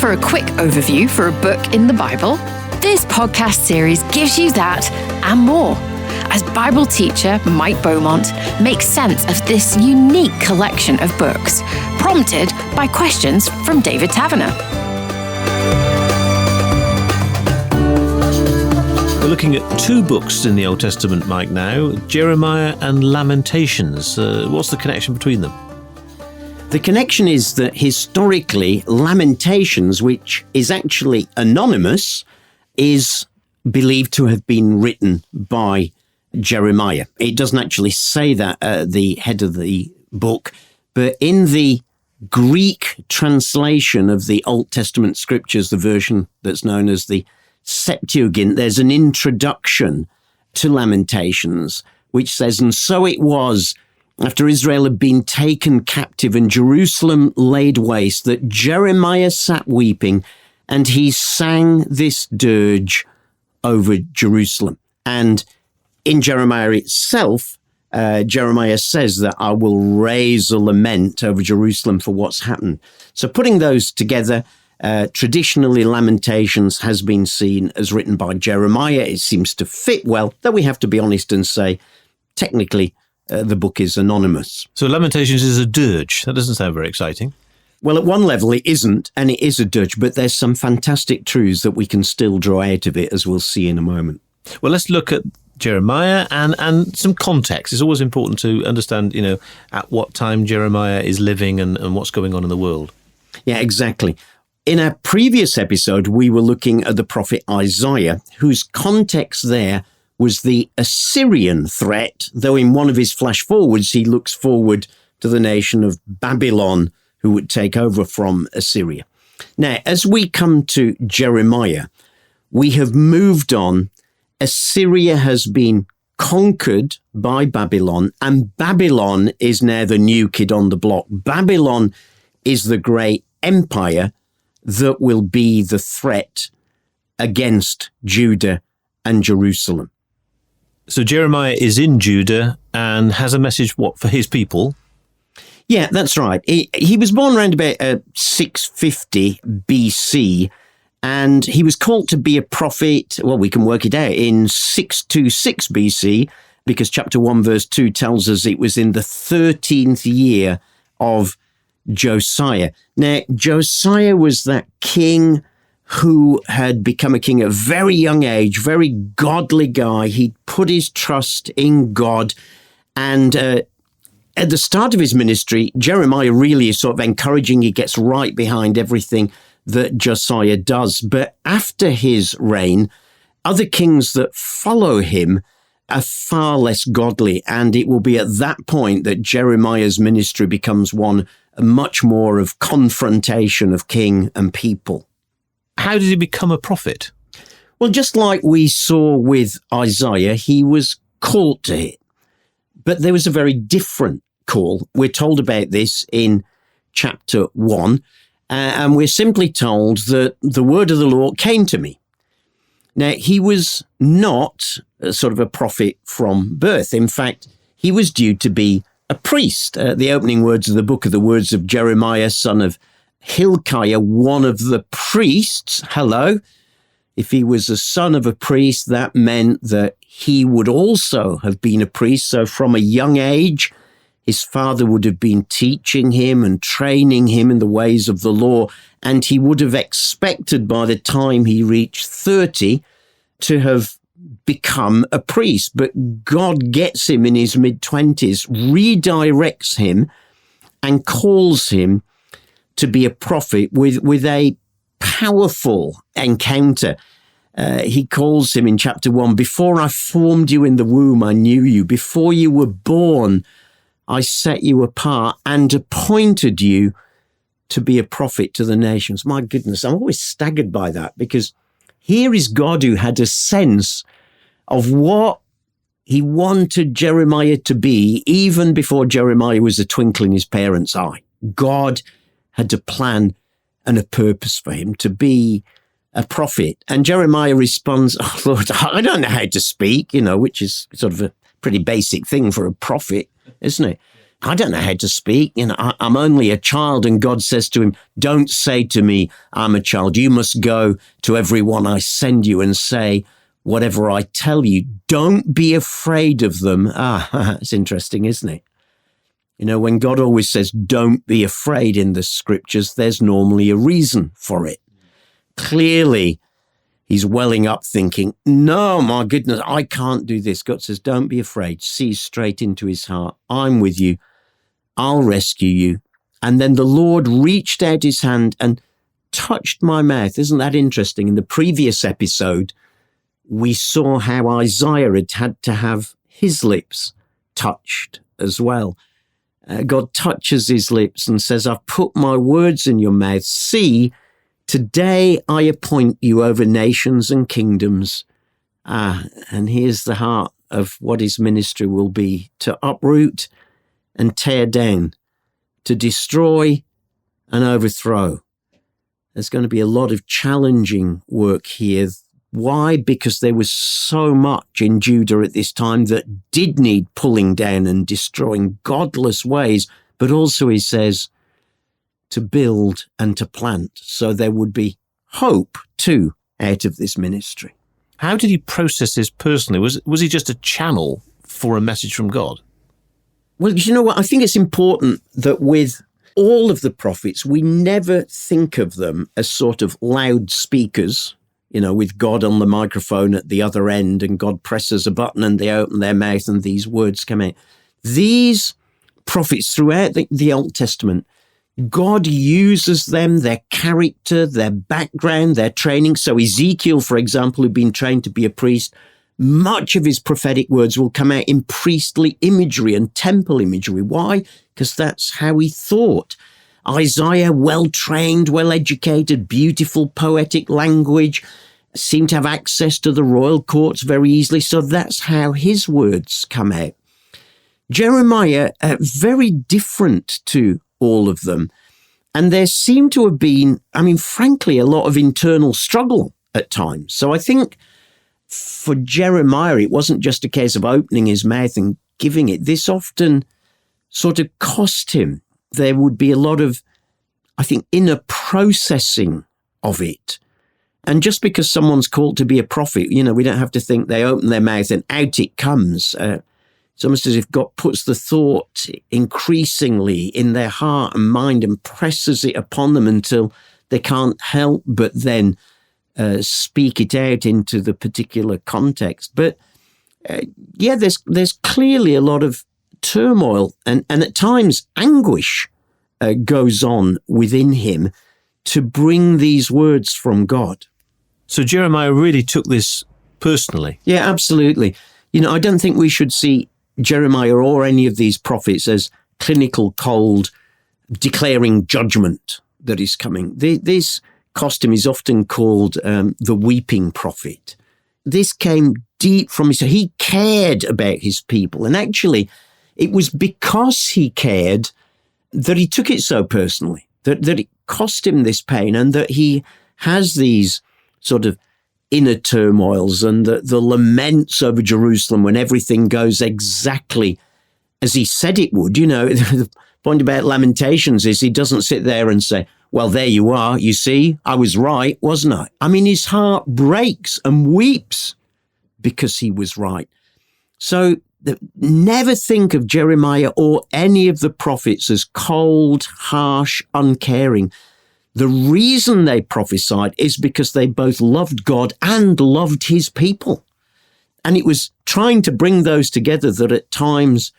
for a quick overview for a book in the Bible? This podcast series gives you that and more, as Bible teacher Mike Beaumont makes sense of this unique collection of books, prompted by questions from David Taverner. We're looking at two books in the Old Testament, Mike, now, Jeremiah and Lamentations. What's the connection between them? The connection is that historically, Lamentations, which is actually anonymous, is believed to have been written by Jeremiah. It doesn't actually say that at the head of the book, but in the Greek translation of the Old Testament scriptures, the version that's known as the Septuagint, there's an introduction to Lamentations, which says, "And so it was, after Israel had been taken captive and Jerusalem laid waste, that Jeremiah sat weeping, and he sang this dirge over Jerusalem." And in Jeremiah itself, Jeremiah says that I will raise a lament over Jerusalem for what's happened. So putting those together, traditionally Lamentations has been seen as written by Jeremiah. It seems to fit well, though we have to be honest and say, technically, the book is anonymous. So Lamentations is a dirge. That doesn't sound very exciting. Well, at one level it isn't, and it is a dirge, but there's some fantastic truths that we can still draw out of it, as we'll see in a moment. Well, let's look at Jeremiah and some context. It's always important to understand, at what time Jeremiah is living and what's going on in the world. Yeah, exactly. In our previous episode, we were looking at the prophet Isaiah, whose context there was the Assyrian threat, though in one of his flash forwards, he looks forward to the nation of Babylon, who would take over from Assyria. Now, as we come to Jeremiah, we have moved on. Assyria has been conquered by Babylon, and Babylon is now the new kid on the block. Babylon is the great empire that will be the threat against Judah and Jerusalem. So Jeremiah is in Judah and has a message, for his people? Yeah, that's right. He was born around about 650 BC, and he was called to be a prophet. Well, we can work it out in 626 BC, because chapter 1, verse 2 tells us it was in the 13th year of Josiah. Now, Josiah was that king who had become a king at a very young age, very godly guy. He'd put his trust in God. And at the start of his ministry, Jeremiah really is sort of encouraging. He gets right behind everything that Josiah does. But after his reign, other kings that follow him are far less godly. And it will be at that point that Jeremiah's ministry becomes one much more of confrontation of king and people. How did he become a prophet? Well, just like we saw with Isaiah, he was called to it. But there was a very different call. We're told about this in chapter 1, and we're simply told that the word of the Lord came to me. Now, he was not sort of a prophet from birth. In fact, he was due to be a priest. The opening words of the book are the words of Jeremiah, son of Hilkiah, one of the priests. Hello. If he was a son of a priest, that meant that he would also have been a priest. So from a young age, his father would have been teaching him and training him in the ways of the law. And he would have expected by the time he reached 30 to have become a priest. But God gets him in his mid-20s, redirects him and calls him to be a prophet with a powerful encounter. He calls him in chapter 1, "Before I formed you in the womb, I knew you. Before you were born, I set you apart and appointed you to be a prophet to the nations." My goodness, I'm always staggered by that, because here is God who had a sense of what he wanted Jeremiah to be, even before Jeremiah was a twinkle in his parents' eye. God had a plan and a purpose for him to be a prophet. And Jeremiah responds, "Oh, Lord, I don't know how to speak," which is sort of a pretty basic thing for a prophet, isn't it? I don't know how to speak. I'm only a child. And God says to him, don't say to me, I'm a child. You must go to everyone I send you and say whatever I tell you. Don't be afraid of them. It's interesting, isn't it? When God always says, don't be afraid in the scriptures, there's normally a reason for it. Clearly, he's welling up thinking, no, my goodness, I can't do this. God says, don't be afraid. Sees straight into his heart. I'm with you. I'll rescue you. And then the Lord reached out his hand and touched my mouth. Isn't that interesting? In the previous episode, we saw how Isaiah had to have his lips touched as well. God touches his lips and says, I've put my words in your mouth. See, today I appoint you over nations and kingdoms. And here's the heart of what his ministry will be: to uproot and tear down, to destroy and overthrow. There's going to be a lot of challenging work here. Why? Because there was so much in Judah at this time that did need pulling down and destroying, godless ways, but also, he says, to build and to plant. So there would be hope too out of this ministry. How did he process this personally? Was he just a channel for a message from God? Well, you know what? I think it's important that with all of the prophets, we never think of them as sort of loudspeakers, with God on the microphone at the other end, and God presses a button and they open their mouth and these words come out. These prophets throughout the Old Testament, God uses them, their character, their background, their training. So Ezekiel, for example, who'd been trained to be a priest, much of his prophetic words will come out in priestly imagery and temple imagery. Why? Because that's how he thought. Isaiah, well-trained, well-educated, beautiful poetic language, seemed to have access to the royal courts very easily. So that's how his words come out. Jeremiah, very different to all of them. And there seemed to have been, frankly, a lot of internal struggle at times. So I think for Jeremiah, it wasn't just a case of opening his mouth and giving it. This often sort of cost him. There would be a lot of, I think, inner processing of it. And just because someone's called to be a prophet, we don't have to think they open their mouth and out it comes. It's almost as if God puts the thought increasingly in their heart and mind and presses it upon them until they can't help but then speak it out into the particular context. But there's clearly a lot of turmoil and at times anguish goes on within him to bring these words from God. So Jeremiah really took this personally. Yeah, absolutely. I don't think we should see Jeremiah or any of these prophets as clinical cold, declaring judgment that is coming. This costume is often called the weeping prophet. This came deep from his, he cared about his people. And actually, it was because he cared that he took it so personally, that it cost him this pain, and that he has these sort of inner turmoils and the laments over Jerusalem when everything goes exactly as he said it would. The point about Lamentations is he doesn't sit there and say, well, there you are, you see, I was right, wasn't I? His heart breaks and weeps because he was right. So never think of Jeremiah or any of the prophets as cold, harsh, uncaring. The reason they prophesied is because they both loved God and loved his people. And it was trying to bring those together that at times,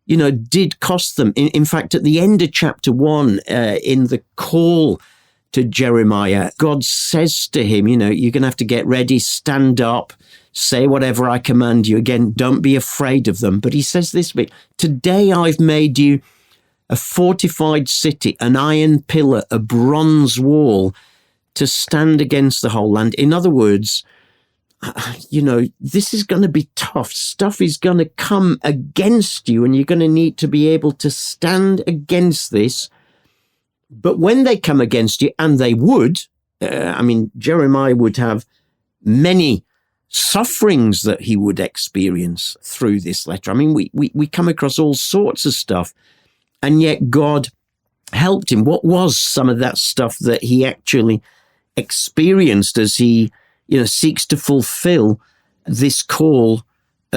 did cost them. In fact, at the end of chapter 1, in the call to Jeremiah, God says to him, you're going to have to get ready, stand up, say whatever I command you. Again, don't be afraid of them. But he says this bit, today I've made you a fortified city, an iron pillar, a bronze wall to stand against the whole land. In other words, this is going to be tough. Stuff is going to come against you, and you're going to need to be able to stand against this. But when they come against you, and they would, Jeremiah would have many sufferings that he would experience through this letter. We come across all sorts of stuff And yet God helped him. What was some of that stuff that he actually experienced as he, seeks to fulfill this call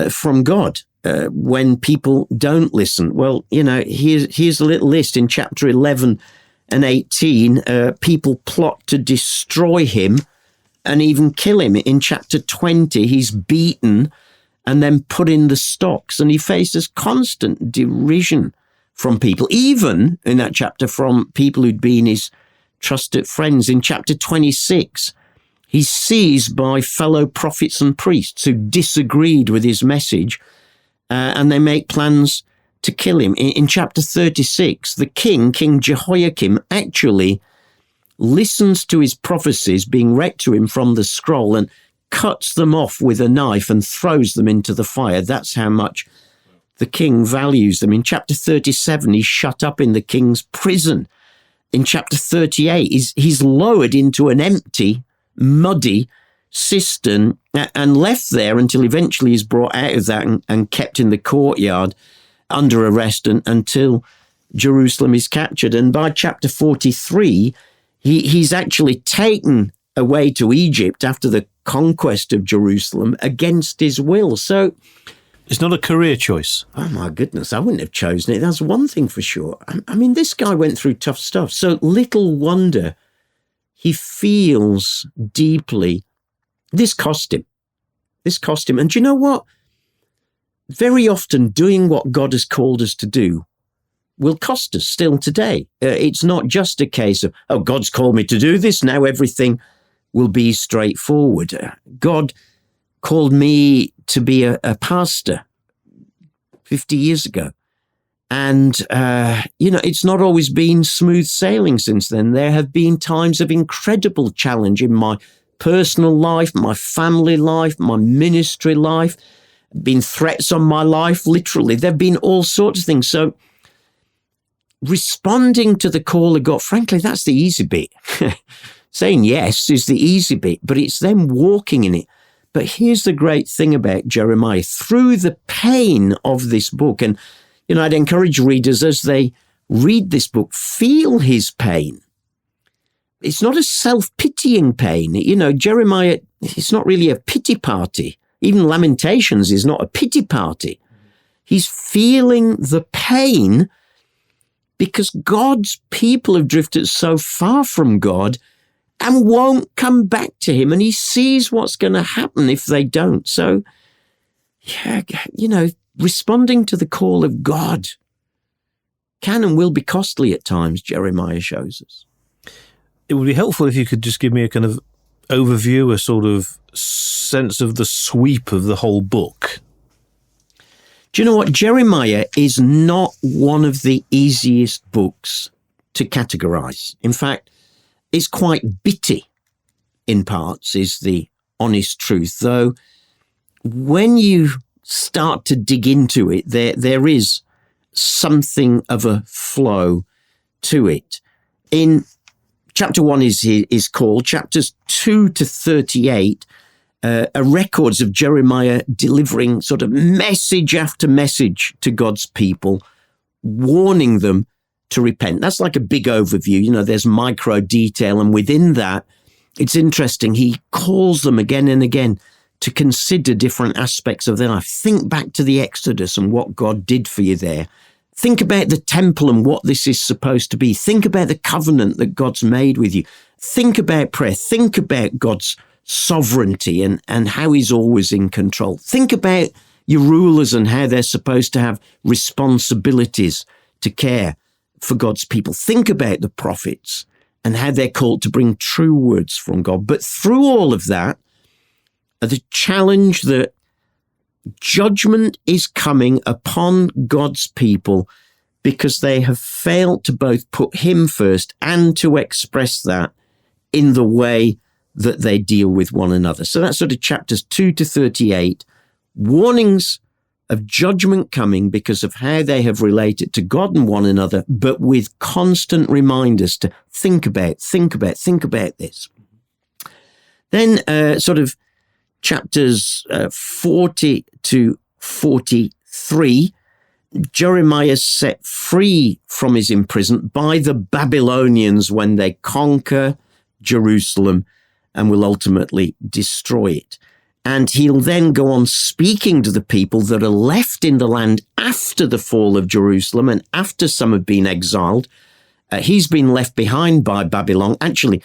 from God when people don't listen? Well, here's a little list in chapter 11 and 18. People plot to destroy him and even kill him. In chapter 20, he's beaten and then put in the stocks, and he faces constant derision from people, even in that chapter from people who'd been his trusted friends. In chapter 26, he's seized by fellow prophets and priests who disagreed with his message, and they make plans to kill him. In chapter 36, the King Jehoiakim, actually listens to his prophecies being read to him from the scroll and cuts them off with a knife and throws them into the fire. That's how much the king values them. In chapter 37, he's shut up in the king's prison. In chapter 38, he's lowered into an empty, muddy cistern and left there until eventually he's brought out of that and kept in the courtyard under arrest until Jerusalem is captured. And by chapter 43, he's actually taken away to Egypt after the conquest of Jerusalem against his will. So it's not a career choice. Oh my goodness, I wouldn't have chosen it. That's one thing for sure. I mean, this guy went through tough stuff. So little wonder he feels deeply. This cost him. And do you know what? Very often doing what God has called us to do will cost us still today. It's not just a case of, God's called me to do this, now everything will be straightforward. God called me to be a pastor 50 years ago. And, it's not always been smooth sailing since then. There have been times of incredible challenge in my personal life, my family life, my ministry life, been threats on my life, literally. There have been all sorts of things. So responding to the call of God, frankly, that's the easy bit. Saying yes is the easy bit, but it's them walking in it. But here's the great thing about Jeremiah. Through the pain of this book, and, I'd encourage readers as they read this book, feel his pain. It's not a self-pitying pain. Jeremiah, it's not really a pity party. Even Lamentations is not a pity party. He's feeling the pain because God's people have drifted so far from God and won't come back to him. And he sees what's going to happen if they don't. So, responding to the call of God can and will be costly at times, Jeremiah shows us. It would be helpful if you could just give me a kind of overview, a sort of sense of the sweep of the whole book. Do you know what? Jeremiah is not one of the easiest books to categorize. In fact, it's quite bitty in parts, is the honest truth. Though when you start to dig into it, there is something of a flow to it. In chapter 1 is called, chapters 2 to 38 are records of Jeremiah delivering sort of message after message to God's people, warning them to repent. That's like a big overview. There's micro detail. And within that, it's interesting. He calls them again and again to consider different aspects of their life. Think back to the Exodus and what God did for you there. Think about the temple and what this is supposed to be. Think about the covenant that God's made with you. Think about prayer. Think about God's sovereignty and how he's always in control. Think about your rulers and how they're supposed to have responsibilities to care for God's people. Think about the prophets and how they're called to bring true words from God. But through all of that, the challenge that judgment is coming upon God's people because they have failed to both put him first and to express that in the way that they deal with one another. So that's sort of chapters 2 to 38, warnings of judgment coming because of how they have related to God and one another, but with constant reminders to think about this. Then sort of chapters 40 to 43, Jeremiah set free from his imprisonment by the Babylonians when they conquer Jerusalem and will ultimately destroy it. And he'll then go on speaking to the people that are left in the land after the fall of Jerusalem and after some have been exiled. He's been left behind by Babylon. Actually,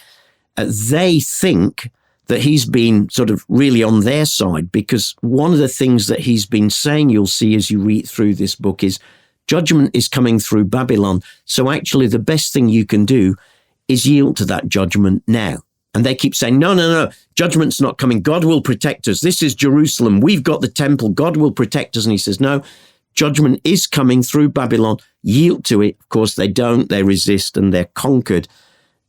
they think that he's been sort of really on their side, because one of the things that he's been saying, you'll see as you read through this book, is judgment is coming through Babylon. So actually the best thing you can do is yield to that judgment now. And they keep saying, no, judgment's not coming. God will protect us. This is Jerusalem. We've got the temple. God will protect us. And he says, no, judgment is coming through Babylon. Yield to it. Of course, they don't. They resist and they're conquered.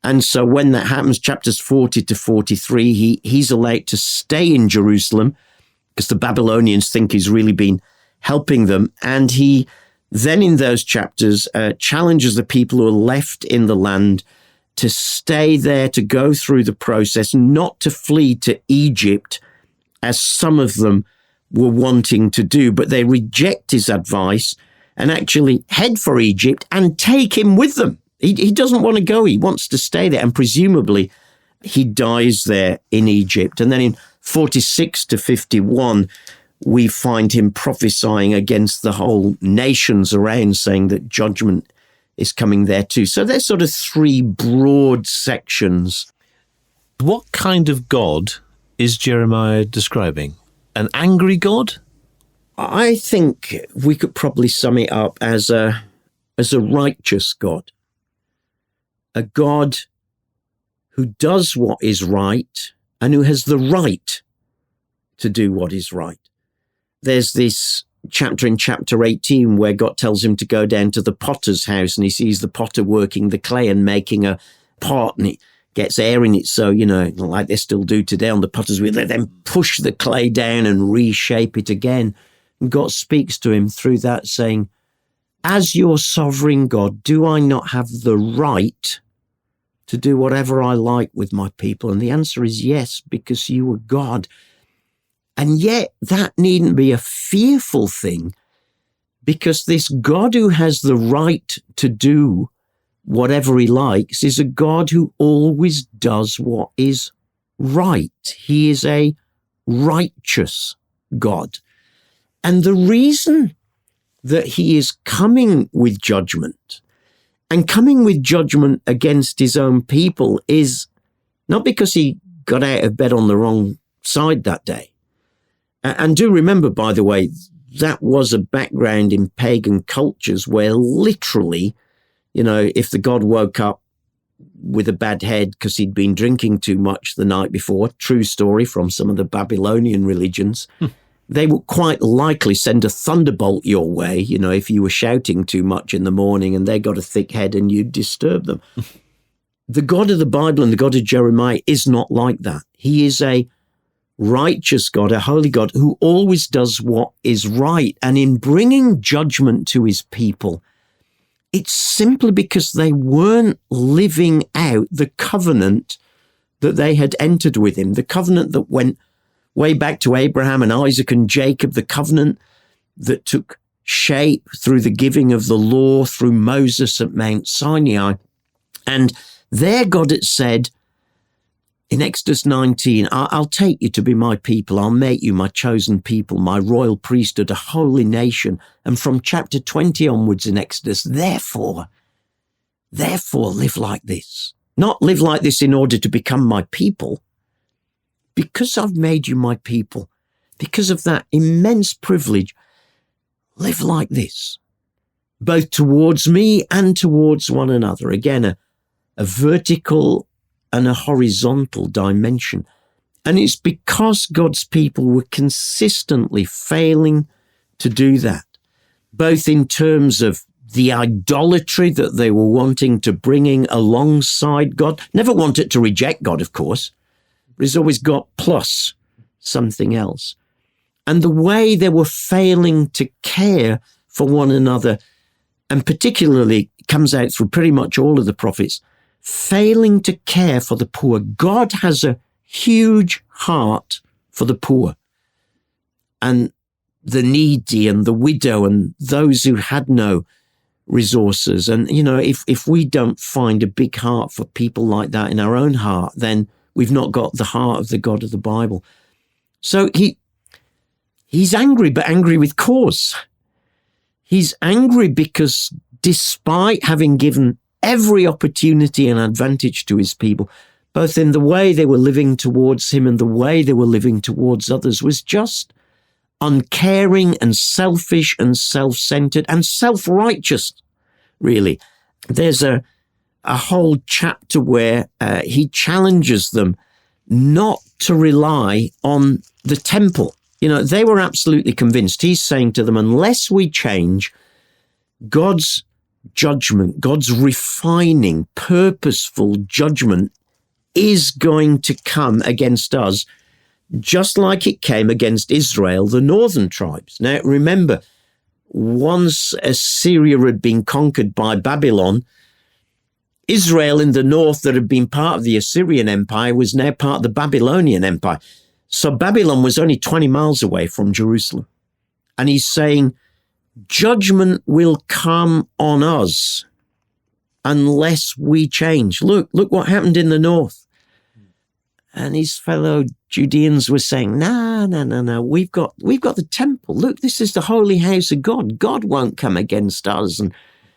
And so when that happens, chapters 40 to 43, he's allowed to stay in Jerusalem because the Babylonians think he's really been helping them. And he then in those chapters challenges the people who are left in the land to stay there, to go through the process, not to flee to Egypt, as some of them were wanting to do, but they reject his advice and actually head for Egypt and take him with them. He doesn't want to go. He wants to stay there. And presumably he dies there in Egypt. And then in 46 to 51, we find him prophesying against the whole nations around, saying that judgment is coming there too. So there's sort of three broad sections. What kind of God is Jeremiah describing? An angry God? I think we could probably sum it up as a righteous God. A God who does what is right and who has the right to do what is right. There's this chapter in chapter 18 where God tells him to go down to the potter's house and he sees the potter working the clay and making a pot and it gets air in it. So, like they still do today on the potter's wheel, they then push the clay down and reshape it again. And God speaks to him through that saying, as your sovereign God, do I not have the right to do whatever I like with my people? And the answer is yes, because you are God. And yet that needn't be a fearful thing, because this God who has the right to do whatever he likes is a God who always does what is right. He is a righteous God. And the reason that he is coming with judgment and coming with judgment against his own people is not because he got out of bed on the wrong side that day. And do remember, by the way, that was a background in pagan cultures where literally, if the god woke up with a bad head because he'd been drinking too much the night before, true story from some of the Babylonian religions, they would quite likely send a thunderbolt your way, if you were shouting too much in the morning and they got a thick head and you'd disturb them. The God of the Bible and the God of Jeremiah is not like that. He is a righteous God, a holy God who always does what is right. And in bringing judgment to his people, it's simply because they weren't living out the covenant that they had entered with him, the covenant that went way back to Abraham and Isaac and Jacob, the covenant that took shape through the giving of the law through Moses at Mount Sinai. And there God had said in Exodus 19, I'll take you to be my people. I'll make you my chosen people, my royal priesthood, a holy nation. And from chapter 20 onwards in Exodus, therefore live like this. Not live like this in order to become my people. Because I've made you my people, because of that immense privilege, live like this, both towards me and towards one another. Again, a vertical and a horizontal dimension. And it's because God's people were consistently failing to do that, both in terms of the idolatry that they were wanting to bring alongside God. Never wanted to reject God, of course. But he's always got plus something else. And the way they were failing to care for one another, and particularly comes out through pretty much all of the prophets, failing to care for the poor. God has a huge heart for the poor. And the needy and the widow and those who had no resources. And, if we don't find a big heart for people like that in our own heart, then we've not got the heart of the God of the Bible. So he's angry, but angry with cause. He's angry because despite having given every opportunity and advantage to his people, both in the way they were living towards him and the way they were living towards others, was just uncaring and selfish and self-centered and self-righteous, really. There's a whole chapter where he challenges them not to rely on the temple. They were absolutely convinced. He's saying to them, unless we change, God's judgment, God's refining, purposeful judgment is going to come against us, just like it came against Israel, the northern tribes. Now, remember, once Assyria had been conquered by Babylon, Israel in the north that had been part of the Assyrian Empire was now part of the Babylonian Empire. So Babylon was only 20 miles away from Jerusalem. And he's saying, judgment will come on us unless we change. Look what happened in the north. And his fellow Judeans were saying, no, we've got the temple. Look, this is the holy house of God. God won't come against us. And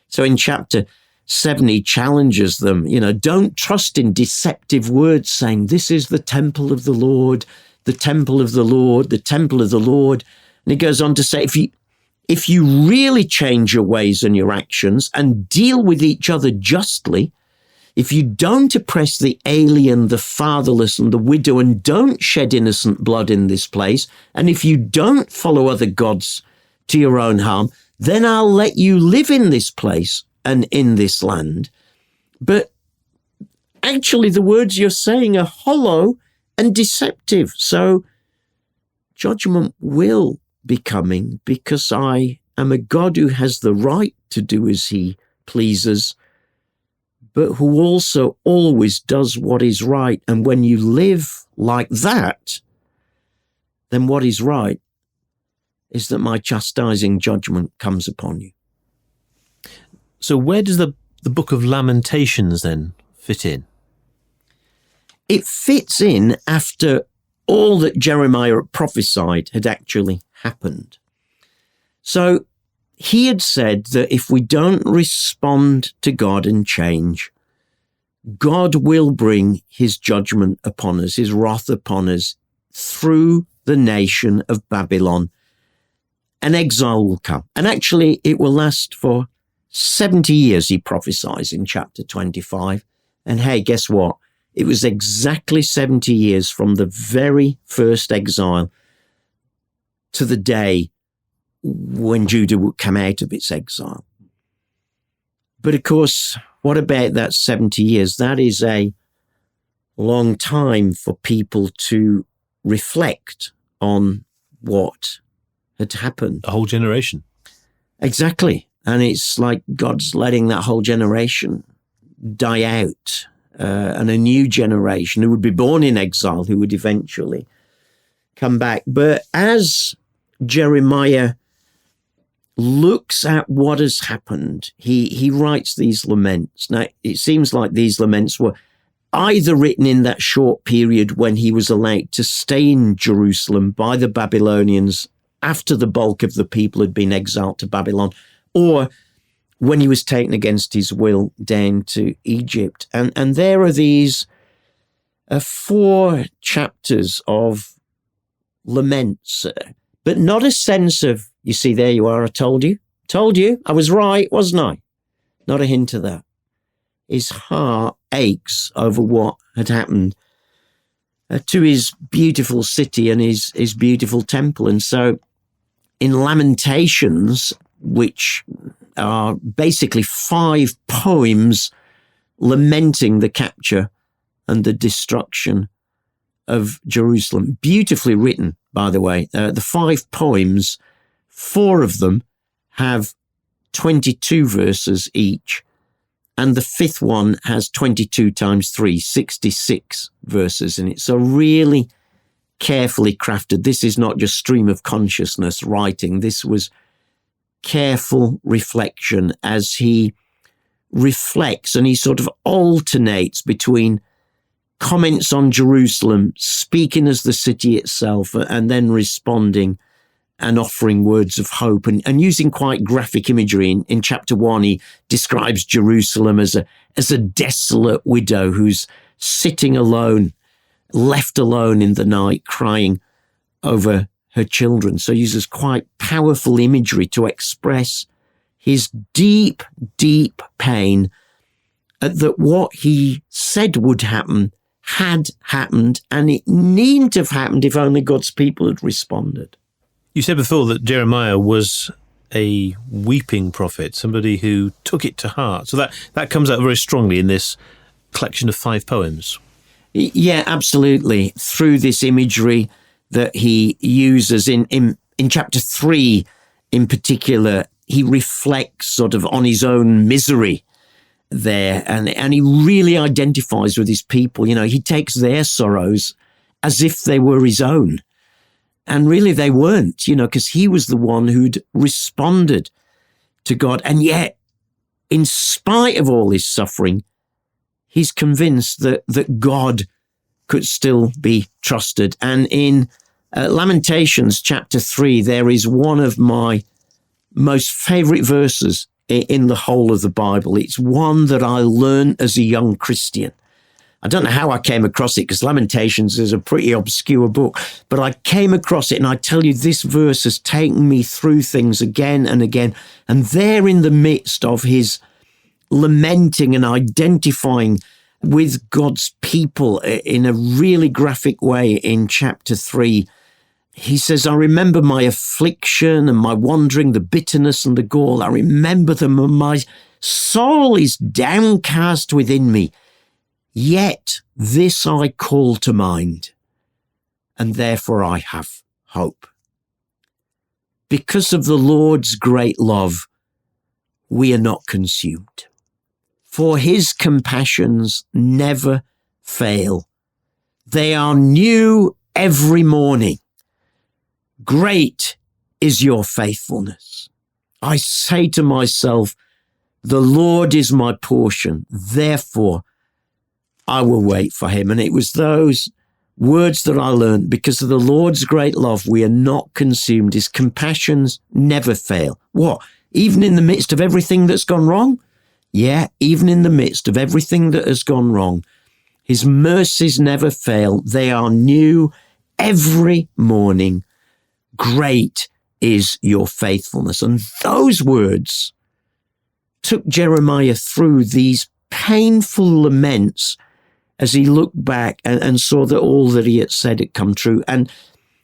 so in chapter 7, he challenges them, don't trust in deceptive words saying, this is the temple of the Lord, the temple of the Lord, the temple of the Lord. And he goes on to say, if you really change your ways and your actions and deal with each other justly, if you don't oppress the alien, the fatherless, and the widow, and don't shed innocent blood in this place, and if you don't follow other gods to your own harm, then I'll let you live in this place and in this land. But actually, the words you're saying are hollow and deceptive. So judgment will be coming because I am a God who has the right to do as he pleases, but who also always does what is right. And when you live like that, then what is right is that my chastising judgment comes upon you. So where does the book of Lamentations then fit in? It fits in after all that Jeremiah prophesied had actually happened. So he had said that if we don't respond to God and change, God will bring his judgment upon us, his wrath upon us through the nation of Babylon. An exile will come. And actually, it will last for 70 years, he prophesies in chapter 25. And hey, guess what? It was exactly 70 years from the very first exile to the day when Judah would come out of its exile. But of course, what about that 70 years? That is a long time for people to reflect on what had happened. A whole generation. Exactly. And it's like God's letting that whole generation die out. And a new generation who would be born in exile, who would eventually come back. But as Jeremiah looks at what has happened, he writes these laments. Now, it seems like these laments were either written in that short period when he was allowed to stay in Jerusalem by the Babylonians after the bulk of the people had been exiled to Babylon, or when he was taken against his will down to Egypt. And there are these 4 chapters of laments, but not a sense of, you see, there you are, I told you, I was right, wasn't I? Not a hint of that. His heart aches over what had happened to his beautiful city and his beautiful temple. And so in Lamentations, which are basically 5 poems lamenting the capture and the destruction of Jerusalem. Beautifully written, by the way. The 5 poems, 4 of them have 22 verses each, and the 5th one has 22 times 3, 66 verses in it. So really carefully crafted. This is not just stream of consciousness writing. This was careful reflection as he reflects, and he sort of alternates between comments on Jerusalem, speaking as the city itself, and then responding and offering words of hope, and using quite graphic imagery. In chapter 1, he describes Jerusalem as a desolate widow who's sitting alone, left alone in the night, crying over her children. So he uses quite powerful imagery to express his deep, deep pain that what he said would happen had happened, and it needn't have happened if only God's people had responded. You said before that Jeremiah was a weeping prophet, somebody who took it to heart. So that comes out very strongly in this collection of 5 poems. Yeah, absolutely. Through this imagery that he uses in chapter 3 in particular, he reflects sort of on his own misery there, and he really identifies with his people. You know, he takes their sorrows as if they were his own. And really they weren't, you know, because he was the one who'd responded to God. And yet, in spite of all his suffering, he's convinced that God could still be trusted. And in Lamentations chapter 3, there is one of my most favorite verses in the whole of the Bible. It's one that I learned as a young Christian. I don't know how I came across it, because Lamentations is a pretty obscure book, but I came across it, and I tell you, this verse has taken me through things again and again. And there, in the midst of his lamenting and identifying with God's people in a really graphic way in chapter 3, he says, I remember my affliction and my wandering, the bitterness and the gall. I remember them, and my soul is downcast within me. Yet this I call to mind, and therefore I have hope. Because of the Lord's great love, we are not consumed. For his compassions never fail. They are new every morning. Great is your faithfulness. I say to myself, the Lord is my portion, therefore I will wait for him. And it was those words that I learned. Because of the Lord's great love, we are not consumed. His compassions never fail. What? Even in the midst of everything that's gone wrong? Yeah, even in the midst of everything that has gone wrong, his mercies never fail. They are new every morning. Great is your faithfulness. And those words took Jeremiah through these painful laments as he looked back and saw that all that he had said had come true. And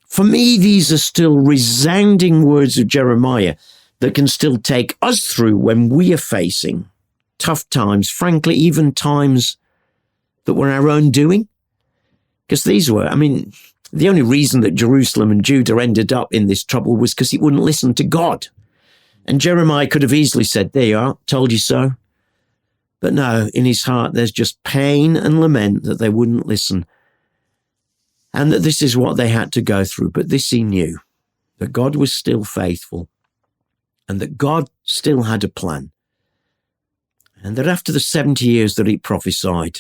for me, these are still resounding words of Jeremiah that can still take us through when we are facing tough times, frankly, even times that were our own doing. Because these were, the only reason that Jerusalem and Judah ended up in this trouble was because it wouldn't listen to God. And Jeremiah could have easily said, there you are, told you so. But no, in his heart, there's just pain and lament that they wouldn't listen, and that this is what they had to go through. But this he knew, that God was still faithful, and that God still had a plan. And that after the 70 years that he prophesied,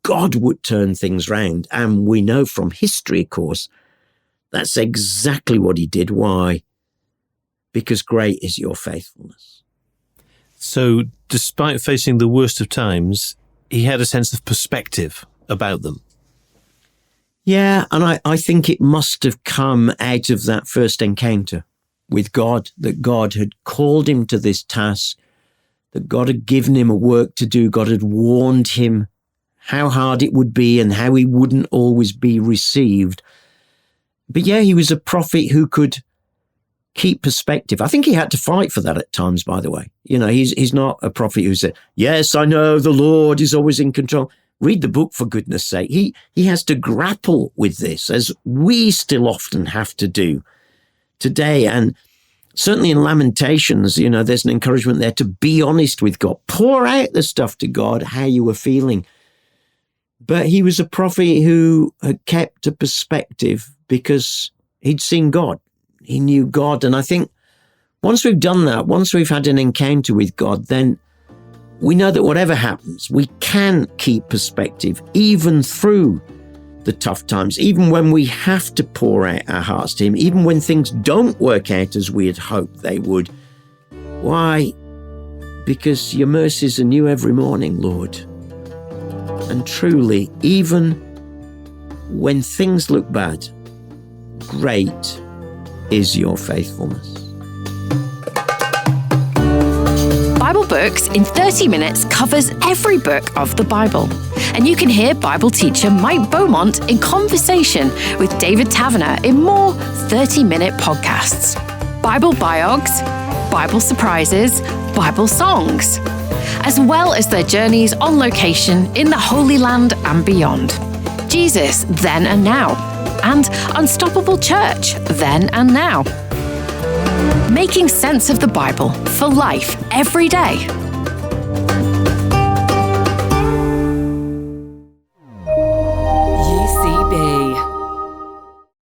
God would turn things round. And we know from history, of course, that's exactly what he did. Why? Because great is your faithfulness. So despite facing the worst of times, he had a sense of perspective about them. Yeah, and I think it must have come out of that first encounter with God, that God had called him to this task, that God had given him a work to do. God had warned him how hard it would be and how he wouldn't always be received. But yeah, he was a prophet who could keep perspective. I think he had to fight for that at times, by the way. You know, he's not a prophet who said, yes, I know the Lord is always in control. Read the book, for goodness sake. He has to grapple with this, as we still often have to do today. And certainly in Lamentations, you know, there's an encouragement there to be honest with God. Pour out the stuff to God, how you were feeling. But he was a prophet who had kept a perspective because he'd seen God. He knew God. And I think once we've done that, once we've had an encounter with God, then we know that whatever happens, we can keep perspective even through the tough times, even when we have to pour out our hearts to him, even when things don't work out as we had hoped they would. Why? Because your mercies are new every morning, Lord. And truly, even when things look bad, great is your faithfulness. Bible Books in 30 Minutes covers every book of the Bible. And you can hear Bible teacher Mike Beaumont in conversation with David Taverner in more 30-minute podcasts. Bible biogs, Bible surprises, Bible songs, as well as their journeys on location in the Holy Land and beyond. Jesus, Then and Now, and Unstoppable Church, Then and Now. Making sense of the Bible for life every day.